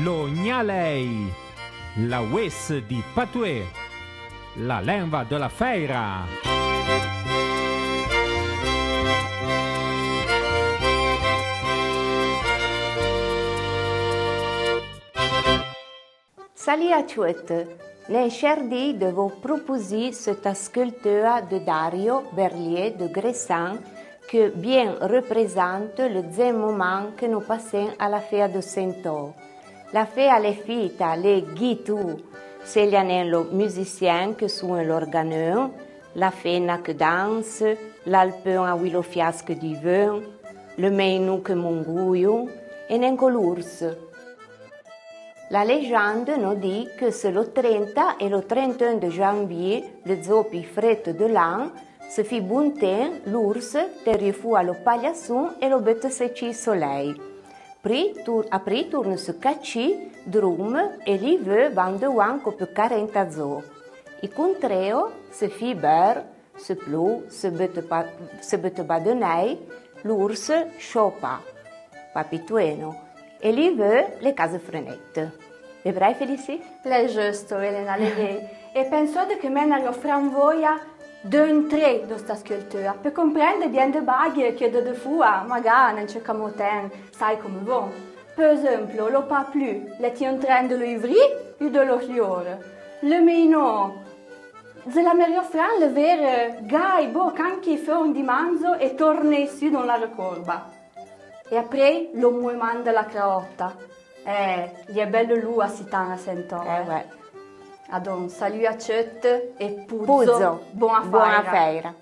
lo gnalei, la wes di Patoué, la lingua della feira. Salut à tous! Nei cherdis de vous proposer cette sculpture de Dario Berlier de Gressin qui bien représente le deuxième moment que nous passons à la fête de Saint-Ouen. La fête à l'effita, les guitou, c'est le musicien qui suona l'organon, la fena que danse, l'alpin à huilo fiasque du vin, le menu que mongouillon et l'ours. La légende nous dit que c'est le 30 et le 31 de janvier, le jour plus frais de l'an, se fit bon temps, l'ours terrifua le paillasson et le bête séché soleil. Après, tourne se cacher, drum et l'hiver van de wan comme 40 jours. Et contraire, se fit beurre, se plou, se bête badonneille, l'ours chopa, papitueno, et l'hiver les cases frenettes. È vrai, Félicie? Lei è giusto, Elena, lei è. E penso che me ne offriamo voglia d'un tre di questa scultura, per comprendere bien de baghe che de fua, magari non cerchiamo tempo, sai come va. Per esempio, lo pas plus, le tient train de l'ivri e de lo fiore. Le meno, se la mi offriamo le vere gai, anche fuori di manzo e torne su nella ricorba. E poi lo movimento della creotta. Gli è bello lui a Sitana Sentore. Ouais. Adon, salut a tutti e puzzo, buona feira.